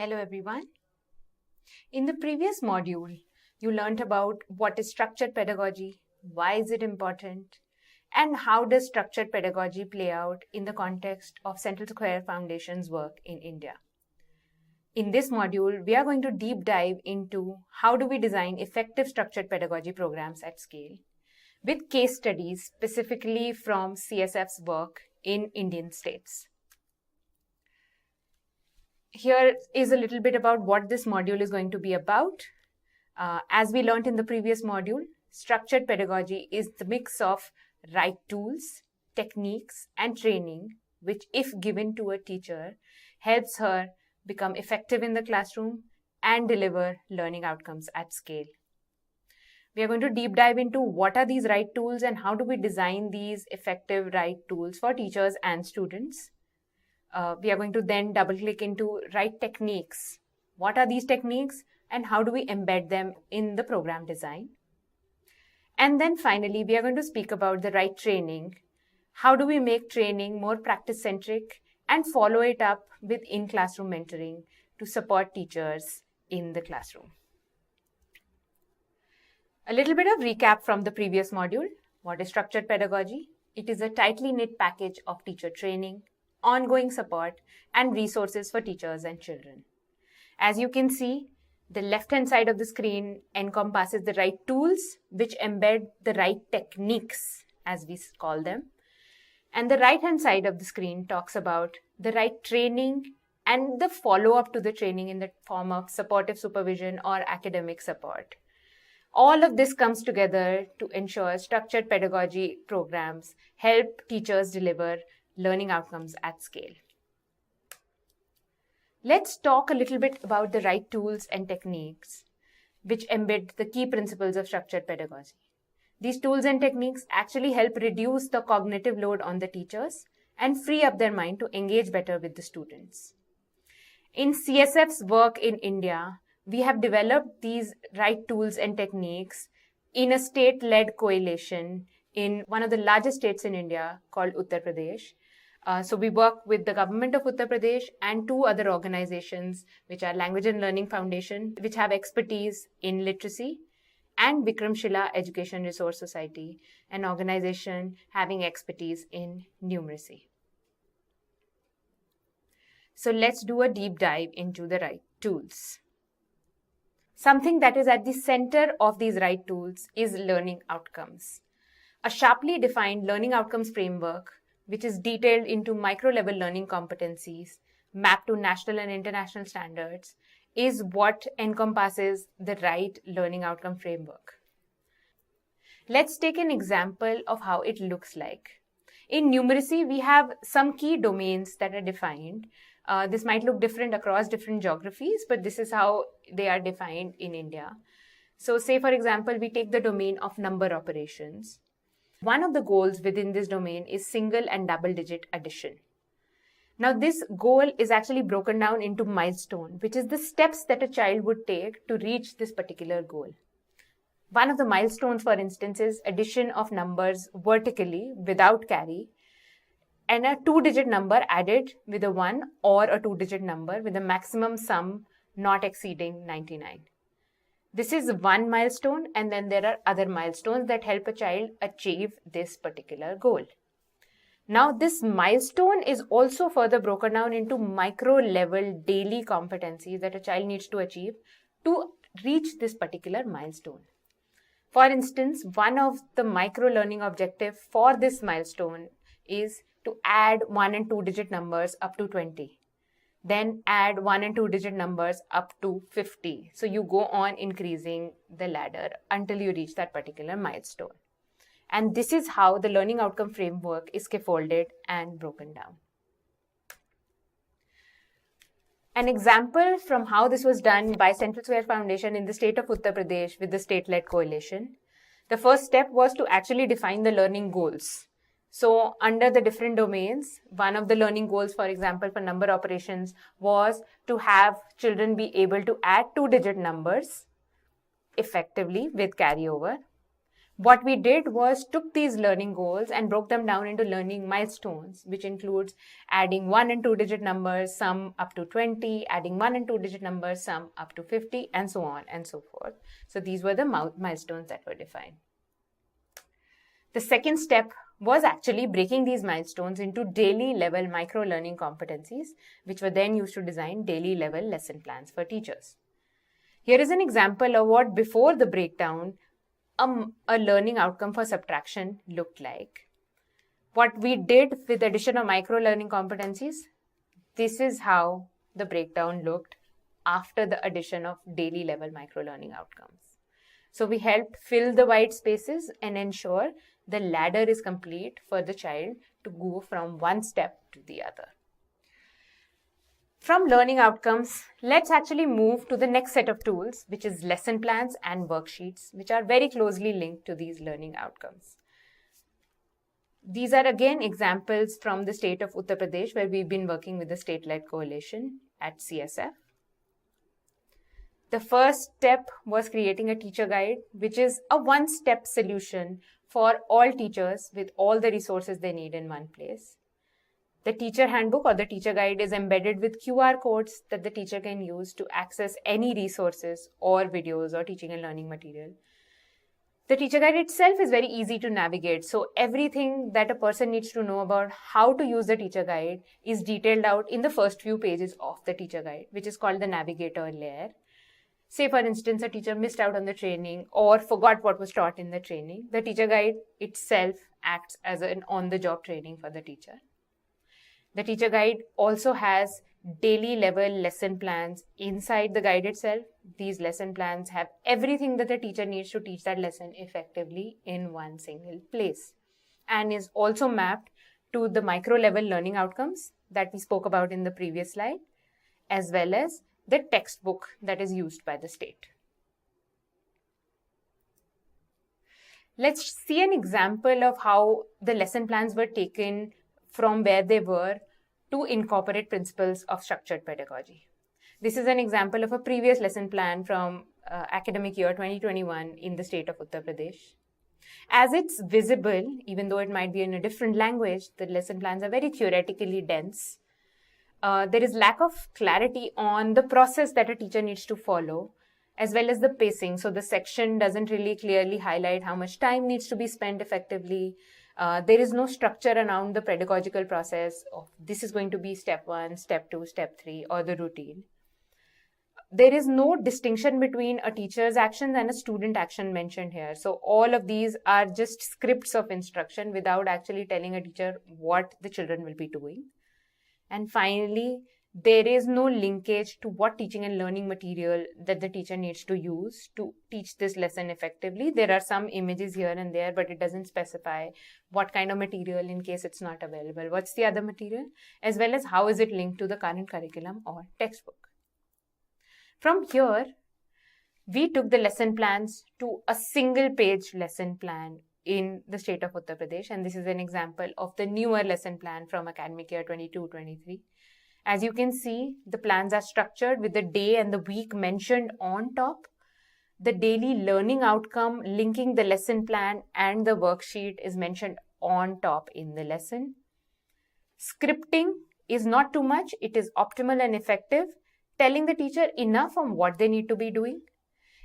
Hello everyone. In the previous module, you learned about what is structured pedagogy, why is it important, and how does structured pedagogy play out in the context of Central Square Foundation's work in India. In this module, we are going to deep dive into how do we design effective structured pedagogy programs at scale, with case studies specifically from CSF's work in Indian states. Here is a little bit about what this module is going to be about. As we learned in the previous module, structured pedagogy is the mix of right tools, techniques, and training, which, if given to a teacher, helps her become effective in the classroom and deliver learning outcomes at scale. We are going to deep dive into what are these right tools and how do we design these effective right tools for teachers and students. We are going to then double click into right techniques. What are these techniques and how do we embed them in the program design? And then finally, we are going to speak about the right training. How do we make training more practice-centric and follow it up with in-classroom mentoring to support teachers in the classroom? A little bit of recap from the previous module. What is structured pedagogy? It is a tightly knit package of teacher training, ongoing support, and resources for teachers and children. As you can see, the left-hand side of the screen encompasses the right tools, which embed the right techniques, as we call them. And the right-hand side of the screen talks about the right training and the follow-up to the training in the form of supportive supervision or academic support. All of this comes together to ensure structured pedagogy programs help teachers deliver learning outcomes at scale. Let's talk a little bit about the right tools and techniques which embed the key principles of structured pedagogy. These tools and techniques actually help reduce the cognitive load on the teachers and free up their mind to engage better with the students. In CSF's work in India, we have developed these right tools and techniques in a state-led coalition in one of the largest states in India called Uttar Pradesh. So we work with the government of Uttar Pradesh and two other organizations, which are Language and Learning Foundation, which have expertise in literacy, and Vikramshila Education Resource Society, an organization having expertise in numeracy. So let's do a deep dive into the right tools. Something that is at the center of these right tools is learning outcomes. A sharply defined learning outcomes framework, which is detailed into micro-level learning competencies mapped to national and international standards, is what encompasses the right learning outcome framework. Let's take an example of how it looks like. In numeracy, we have some key domains that are defined. This might look different across different geographies, but this is how they are defined in India. So say, for example, we take the domain of number operations. One of the goals within this domain is single and double digit addition. Now, this goal is actually broken down into milestone, which is the steps that a child would take to reach this particular goal. One of the milestones, for instance, is addition of numbers vertically without carry, and a two-digit number added with a 1 or a two-digit number with a maximum sum not exceeding 99. This is one milestone, and then there are other milestones that help a child achieve this particular goal. Now, this milestone is also further broken down into micro-level daily competencies that a child needs to achieve to reach this particular milestone. For instance, one of the micro-learning objectives for this milestone is to add 1 and 2 digit numbers up to 20. Then add 1 and 2 digit numbers up to 50. So you go on increasing the ladder until you reach that particular milestone. And this is how the learning outcome framework is scaffolded and broken down. An example from how this was done by Central Square Foundation in the state of Uttar Pradesh with the state-led coalition. The first step was to actually define the learning goals. So under the different domains, one of the learning goals, for example, for number operations was to have children be able to add two-digit numbers effectively with carryover. What we did was took these learning goals and broke them down into learning milestones, which includes adding 1 and 2 digit numbers, some up to 20, adding 1 and 2 digit numbers, some up to 50, and so on and so forth. So these were the milestones that were defined. The second step was actually breaking these milestones into daily level micro learning competencies, which were then used to design daily level lesson plans for teachers. Here is an example of what before the breakdown a learning outcome for subtraction looked like. What we did with the addition of micro learning competencies, this is how the breakdown looked after the addition of daily level micro learning outcomes. So we helped fill the white spaces and ensure the ladder is complete for the child to go from one step to the other. From learning outcomes, let's actually move to the next set of tools, which is lesson plans and worksheets, which are very closely linked to these learning outcomes. These are again examples from the state of Uttar Pradesh, where we've been working with the state-led coalition at CSF. The first step was creating a teacher guide, which is a one-step solution for all teachers with all the resources they need in one place. The teacher handbook or the teacher guide is embedded with QR codes that the teacher can use to access any resources or videos or teaching and learning material. The teacher guide itself is very easy to navigate. So everything that a person needs to know about how to use the teacher guide is detailed out in the first few pages of the teacher guide, which is called the navigator layer. Say, for instance, a teacher missed out on the training or forgot what was taught in the training. The teacher guide itself acts as an on-the-job training for the teacher. The teacher guide also has daily level lesson plans inside the guide itself. These lesson plans have everything that the teacher needs to teach that lesson effectively in one single place, and is also mapped to the micro level learning outcomes that we spoke about in the previous slide, as well as the textbook that is used by the state. Let's see an example of how the lesson plans were taken from where they were to incorporate principles of structured pedagogy. This is an example of a previous lesson plan from academic year 2021 in the state of Uttar Pradesh. As it's visible, even though it might be in a different language, the lesson plans are very theoretically dense. There is lack of clarity on the process that a teacher needs to follow, as well as the pacing. So the section doesn't really clearly highlight how much time needs to be spent effectively. There is no structure around the pedagogical process of this is going to be step 1, step 2, step 3, or the routine. There is no distinction between a teacher's actions and a student action mentioned here. So all of these are just scripts of instruction without actually telling a teacher what the children will be doing. And finally, there is no linkage to what teaching and learning material that the teacher needs to use to teach this lesson effectively. There are some images here and there, but it doesn't specify what kind of material in case it's not available. What's the other material? As well as how is it linked to the current curriculum or textbook. From here, we took the lesson plans to a single page lesson plan in the state of Uttar Pradesh. And this is an example of the newer lesson plan from academic year 22-23. As you can see, the plans are structured with the day and the week mentioned on top. The daily learning outcome linking the lesson plan and the worksheet is mentioned on top in the lesson. Scripting is not too much. It is optimal and effective, telling the teacher enough on what they need to be doing.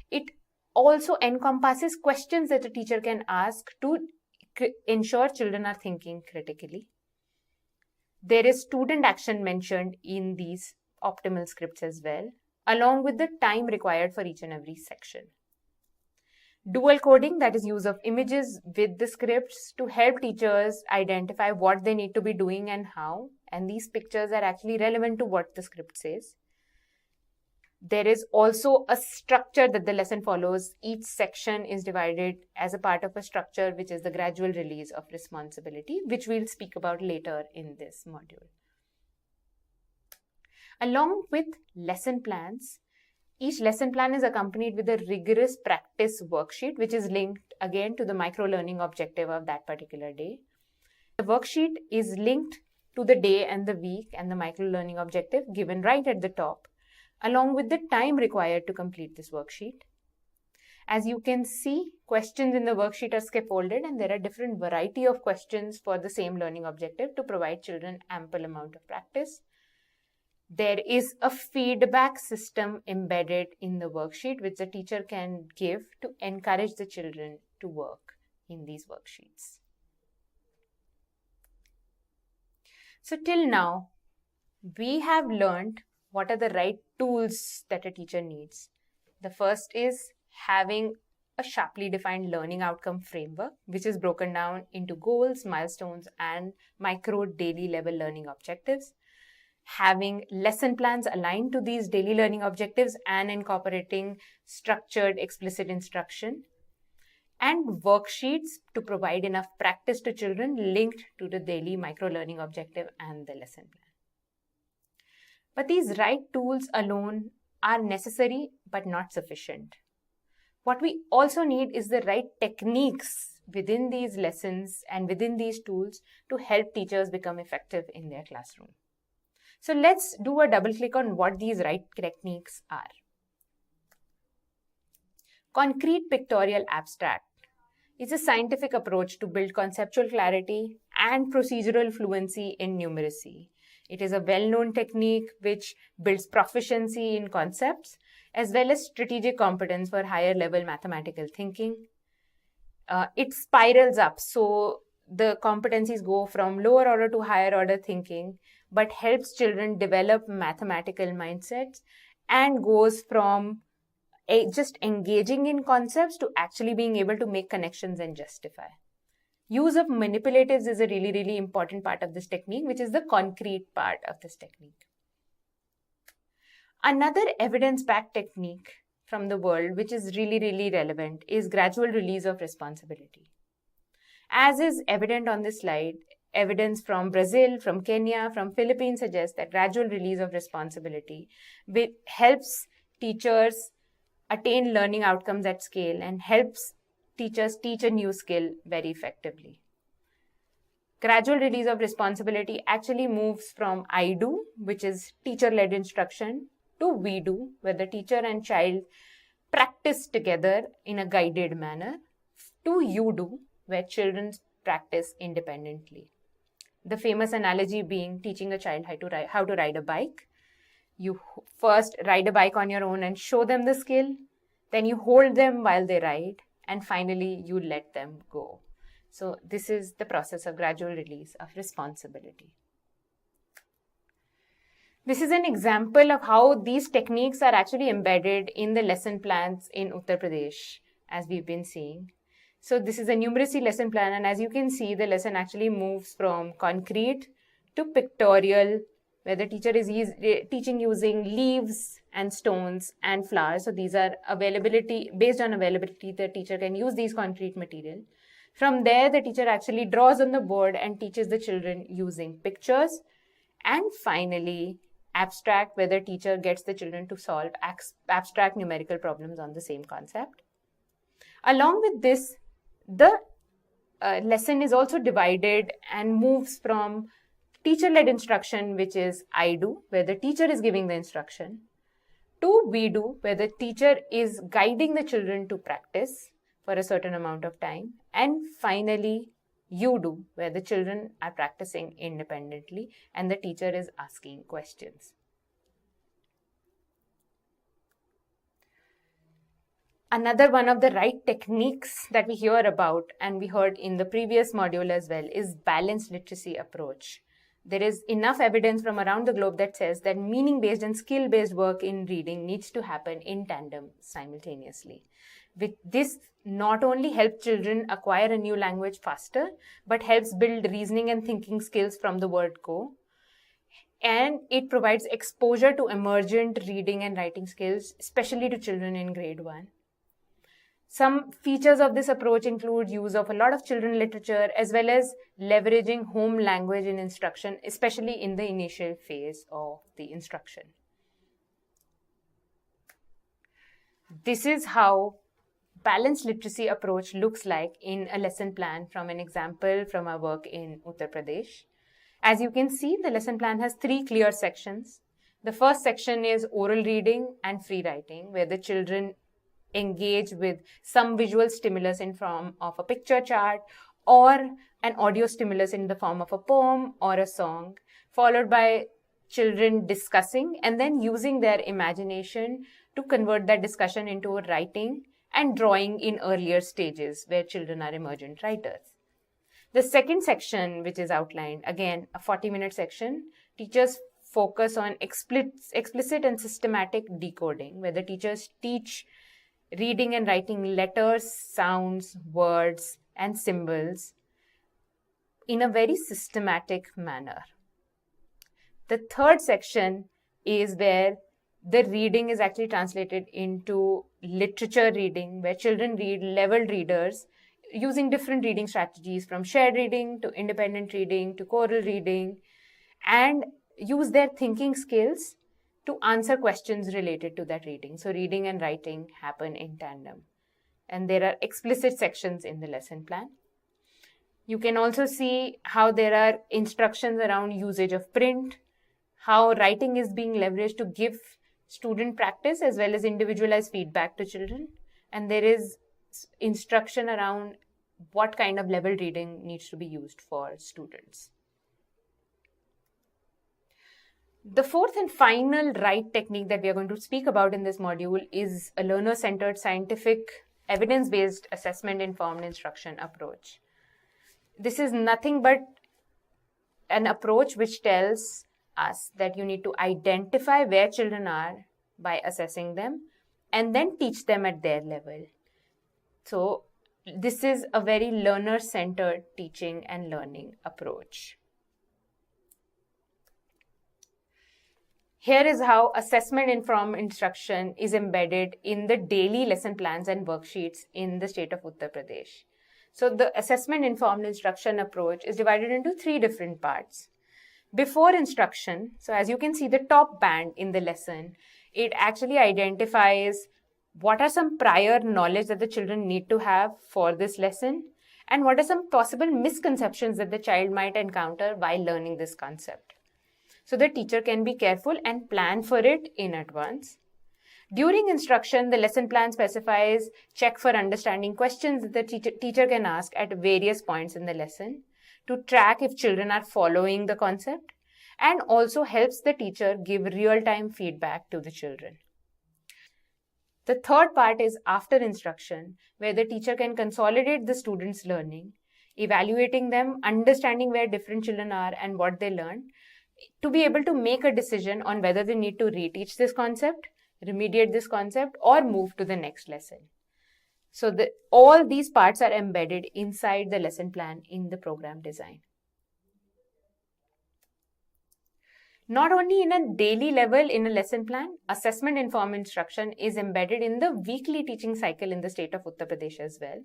It also encompasses questions that the teacher can ask to ensure children are thinking critically. There is student action mentioned in these optimal scripts as well, along with the time required for each and every section. Dual coding, that is use of images with the scripts to help teachers identify what they need to be doing and how, and these pictures are actually relevant to what the script says. There is also a structure that the lesson follows. Each section is divided as a part of a structure, which is the gradual release of responsibility, which we'll speak about later in this module. Along with lesson plans, each lesson plan is accompanied with a rigorous practice worksheet, which is linked again to the micro-learning objective of that particular day. The worksheet is linked to the day and the week and the micro-learning objective given right at the top, along with the time required to complete this worksheet. As you can see, questions in the worksheet are scaffolded, and there are different variety of questions for the same learning objective to provide children ample amount of practice. There is a feedback system embedded in the worksheet which the teacher can give to encourage the children to work in these worksheets. So till now, we have learned what are the right tools that a teacher needs. The first is having a sharply defined learning outcome framework, which is broken down into goals, milestones, and micro daily level learning objectives. Having lesson plans aligned to these daily learning objectives and incorporating structured explicit instruction. And worksheets to provide enough practice to children linked to the daily micro learning objective and the lesson plan. But these right tools alone are necessary but not sufficient. What we also need is the right techniques within these lessons and within these tools to help teachers become effective in their classroom. So let's do a double click on what these right techniques are. Concrete pictorial abstract is a scientific approach to build conceptual clarity and procedural fluency in numeracy. It is a well-known technique which builds proficiency in concepts as well as strategic competence for higher level mathematical thinking. It spirals up, so the competencies go from lower order to higher order thinking, but helps children develop mathematical mindsets and goes from just engaging in concepts to actually being able to make connections and justify. Use of manipulatives is a really, really important part of this technique, which is the concrete part of this technique. Another evidence-backed technique from the world, which is really, really relevant, is gradual release of responsibility. As is evident on this slide, evidence from Brazil, from Kenya, from Philippines suggests that gradual release of responsibility helps teachers attain learning outcomes at scale and helps teachers teach a new skill very effectively. Gradual release of responsibility actually moves from I do, which is teacher-led instruction, to we do, where the teacher and child practice together in a guided manner, to you do, where children practice independently. The famous analogy being teaching a child how to ride a bike. You first ride a bike on your own and show them the skill, then you hold them while they ride, and finally you let them go. So this is the process of gradual release of responsibility. This is an example of how these techniques are actually embedded in the lesson plans in Uttar Pradesh, as we've been seeing. So this is a numeracy lesson plan, and as you can see, the lesson actually moves from concrete to pictorial, where the teacher is teaching using leaves and stones and flowers. So these are based on availability, the teacher can use these concrete material. From there, the teacher actually draws on the board and teaches the children using pictures. And finally, abstract, where the teacher gets the children to solve abstract numerical problems on the same concept. Along with this, the lesson is also divided and moves from teacher-led instruction, which is I do, where the teacher is giving the instruction, to we do, where the teacher is guiding the children to practice for a certain amount of time, and finally you do, where the children are practicing independently and the teacher is asking questions. Another one of the right techniques that we hear about, and we heard in the previous module as well, is balanced literacy approach. There is enough evidence from around the globe that says that meaning-based and skill-based work in reading needs to happen in tandem simultaneously. With this, not only helps children acquire a new language faster, but helps build reasoning and thinking skills from the word go. And it provides exposure to emergent reading and writing skills, especially to children in grade 1. Some features of this approach include use of a lot of children literature, as well as leveraging home language in instruction, especially in the initial phase of the instruction. This is how balanced literacy approach looks like in a lesson plan from an example from our work in Uttar Pradesh. As you can see, the lesson plan has 3 clear sections. The first section is oral reading and free writing, where the children engage with some visual stimulus in form of a picture chart or an audio stimulus in the form of a poem or a song, followed by children discussing and then using their imagination to convert that discussion into writing and drawing in earlier stages where children are emergent writers. The second section, which is outlined, again, a 40-minute section, teachers focus on explicit and systematic decoding, where the teachers teach reading and writing letters, sounds, words, and symbols in a very systematic manner. The third section is where the reading is actually translated into literature reading, where children read leveled readers using different reading strategies, from shared reading to independent reading to choral reading, and use their thinking skills to answer questions related to that reading. So reading and writing happen in tandem. And there are explicit sections in the lesson plan. You can also see how there are instructions around usage of print, how writing is being leveraged to give student practice as well as individualized feedback to children. And there is instruction around what kind of level reading needs to be used for students. The fourth and final right technique that we are going to speak about in this module is a learner-centered, scientific, evidence-based assessment-informed instruction approach. This is nothing but an approach which tells us that you need to identify where children are by assessing them and then teach them at their level. So this is a very learner-centered teaching and learning approach. Here is how assessment-informed instruction is embedded in the daily lesson plans and worksheets in the state of Uttar Pradesh. So the assessment-informed instruction approach is divided into three different parts. Before instruction, so as you can see the top band in the lesson, it actually identifies what are some prior knowledge that the children need to have for this lesson and what are some possible misconceptions that the child might encounter while learning this concept. So the teacher can be careful and plan for it in advance. During instruction, the lesson plan specifies check for understanding questions that the teacher can ask at various points in the lesson to track if children are following the concept, and also helps the teacher give real-time feedback to the children. The third part is after instruction, where the teacher can consolidate the students' learning, evaluating them, understanding where different children are and what they learn, to be able to make a decision on whether they need to reteach this concept, remediate this concept, or move to the next lesson. So all these parts are embedded inside the lesson plan in the program design. Not only in a daily level in a lesson plan, assessment-informed instruction is embedded in the weekly teaching cycle in the state of Uttar Pradesh as well.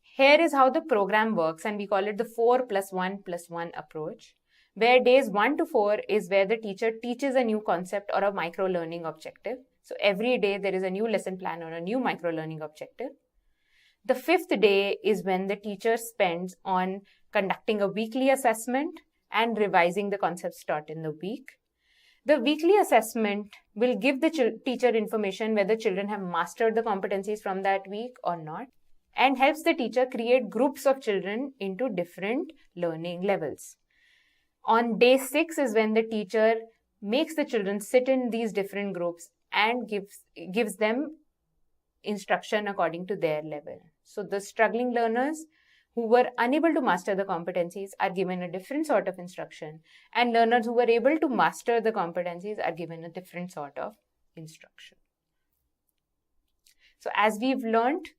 Here is how the program works, and we call it the 4+1+1 approach, where days 1 to 4 is where the teacher teaches a new concept or a micro-learning objective. So every day there is a new lesson plan or a new micro-learning objective. The fifth day is when the teacher spends on conducting a weekly assessment and revising the concepts taught in the week. The weekly assessment will give the teacher information whether children have mastered the competencies from that week or not, and helps the teacher create groups of children into different learning levels. On day 6 is when the teacher makes the children sit in these different groups and gives them instruction according to their level. So the struggling learners who were unable to master the competencies are given a different sort of instruction, and learners who were able to master the competencies are given a different sort of instruction. So as we've learned,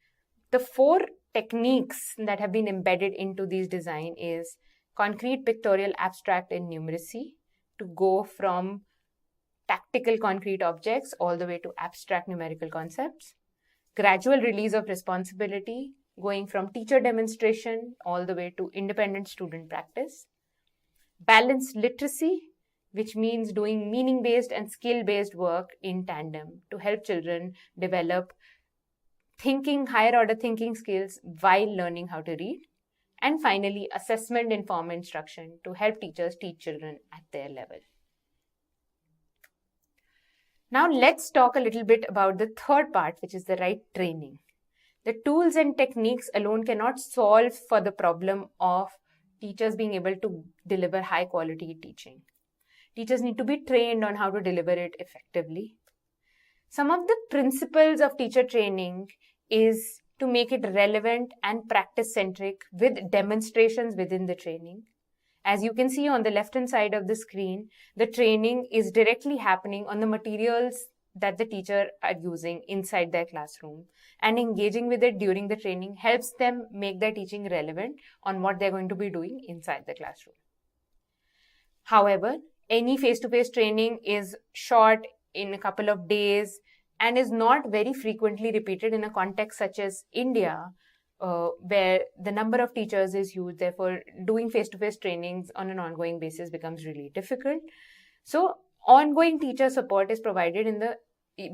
the 4 techniques that have been embedded into these design is concrete, pictorial, abstract, and numeracy, to go from tactical concrete objects all the way to abstract numerical concepts. Gradual release of responsibility, going from teacher demonstration all the way to independent student practice. Balanced literacy, which means doing meaning-based and skill-based work in tandem to help children develop higher order thinking skills while learning how to read. And finally, assessment-informed instruction to help teachers teach children at their level. Now let's talk a little bit about the third part, which is the right training. The tools and techniques alone cannot solve for the problem of teachers being able to deliver high quality teaching. Teachers need to be trained on how to deliver it effectively. Some of the principles of teacher training is to make it relevant and practice-centric with demonstrations within the training. As you can see on the left-hand side of the screen, the training is directly happening on the materials that the teacher are using inside their classroom, and engaging with it during the training helps them make their teaching relevant on what they're going to be doing inside the classroom. However, any face-to-face training is short in a couple of days and is not very frequently repeated in a context such as India, where the number of teachers is huge. Therefore, doing face-to-face trainings on an ongoing basis becomes really difficult. So, ongoing teacher support is provided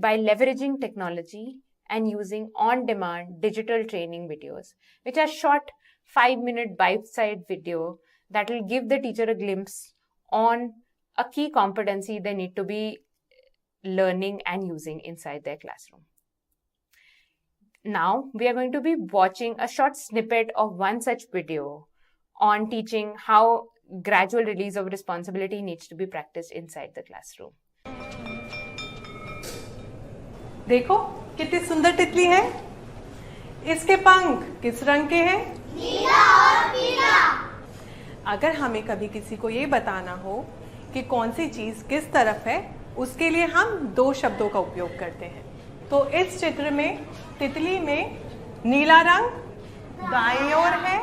by leveraging technology and using on-demand digital training videos, which are short 5-minute bite-sized video that will give the teacher a glimpse on a key competency they need to be learning and using inside their classroom. Now, we are going to be watching a short snippet of one such video on teaching how gradual release of responsibility needs to be practiced inside the classroom. देखो कितनी सुंदर तितली है। इसके पंख किस रंग के हैं? नीला और पीला। अगर हमें कभी किसी को ये बताना हो कि कौन सी चीज किस तरफ है, उसके लिए हम 2 शब्दों का उपयोग करते हैं। तो इस चित्र में तितली में नीला रंग दाईं ओर है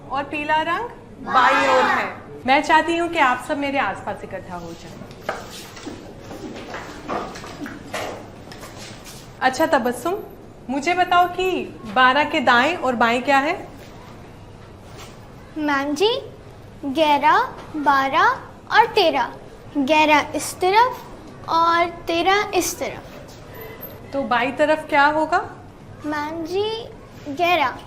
और पीला रंग बाईं ओर है। मैं चाहती हूँ कि आप सब मेरे आसपास इकट्ठा हो जाएं। अच्छा तबस्सुम, मुझे बताओ कि 12 के दाएं और बाएं क्या है? मैम जी, 11, 12 और 13। 11 इस तरफ और 13 इस तरफ। तो बाईं तरफ क्या होगा? मैम जी, 11।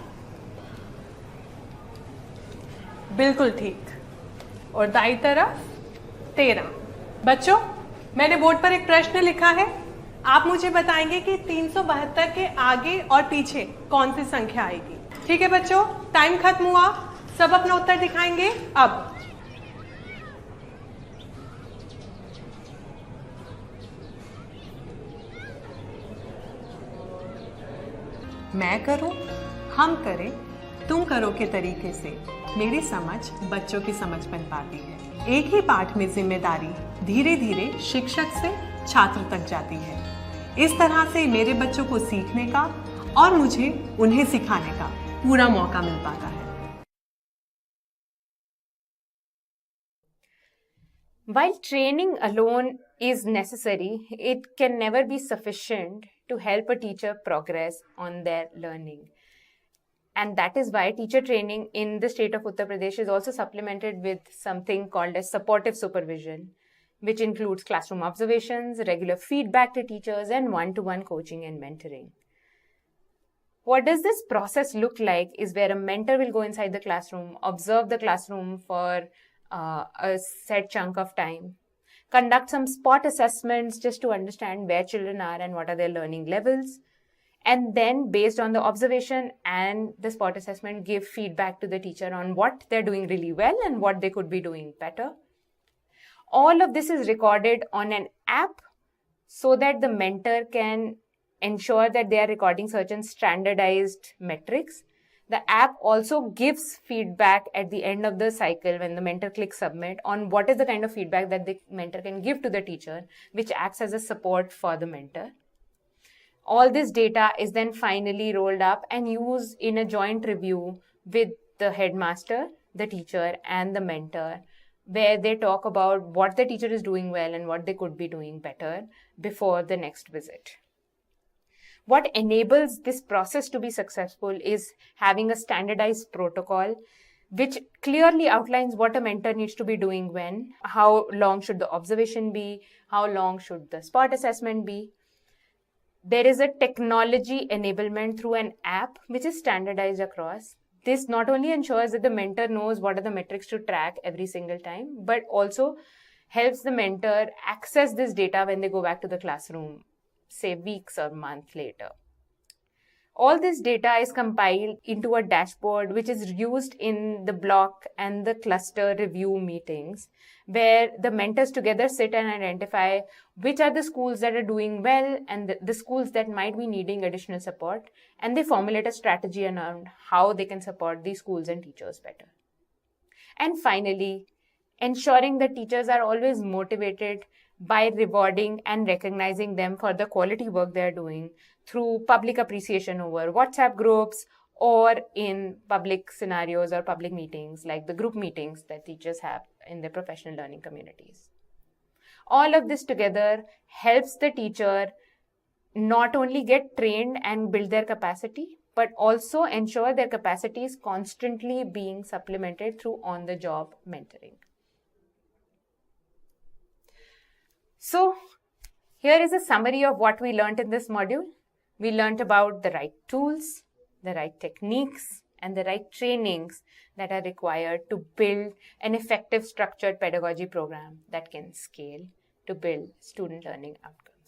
बिल्कुल ठीक। और दाईं तरफ 13। बच्चों, मैंने बोर्ड पर एक प्रश्न लिखा है। आप मुझे बताएंगे कि 372 के आगे और पीछे कौन सी संख्या आएगी। ठीक है बच्चों, टाइम खत्म हुआ। सब अपना उत्तर दिखाएंगे अब। मैं करूं, हम करें, तुम करो के तरीके से मेरी समझ बच्चों की समझ बन पाती है। एक ही पाठ में जिम्मेदारी धीरे धीरे शिक्षक से छात्र तक जाती है। इस तरह से मेरे बच्चों को सीखने का और मुझे उन्हें सिखाने का पूरा मौका मिल पाता है। While training alone is necessary, it can never be sufficient to help a teacher progress on their learning. And that is why teacher training in the state of Uttar Pradesh is also supplemented with something called as supportive supervision, which includes classroom observations, regular feedback to teachers, and one-to-one coaching and mentoring. What does this process look like is where a mentor will go inside the classroom, observe the classroom for a set chunk of time, conduct some spot assessments just to understand where children are and what are their learning levels, and then based on the observation and the spot assessment, give feedback to the teacher on what they're doing really well and what they could be doing better. All of this is recorded on an app so that the mentor can ensure that they are recording certain standardized metrics. The app also gives feedback at the end of the cycle when the mentor clicks submit on what is the kind of feedback that the mentor can give to the teacher, which acts as a support for the mentor. All this data is then finally rolled up and used in a joint review with the headmaster, the teacher, and the mentor, where they talk about what the teacher is doing well and what they could be doing better before the next visit. What enables this process to be successful is having a standardized protocol which clearly outlines what a mentor needs to be doing when, how long should the observation be, how long should the spot assessment be. There is a technology enablement through an app which is standardized across. This not only ensures that the mentor knows what are the metrics to track every single time, but also helps the mentor access this data when they go back to the classroom, say weeks or months later. All this data is compiled into a dashboard which is used in the block and the cluster review meetings, where the mentors together sit and identify which are the schools that are doing well and the schools that might be needing additional support, and they formulate a strategy around how they can support these schools and teachers better. And finally, ensuring that teachers are always motivated by rewarding and recognizing them for the quality work they are doing through public appreciation over WhatsApp groups or in public scenarios or public meetings like the group meetings that teachers have in their professional learning communities. All of this together helps the teacher not only get trained and build their capacity, but also ensure their capacity is constantly being supplemented through on-the-job mentoring. So, here is a summary of what we learned in this module. We learned about the right tools, the right techniques, and the right trainings that are required to build an effective structured pedagogy program that can scale to build student learning outcomes.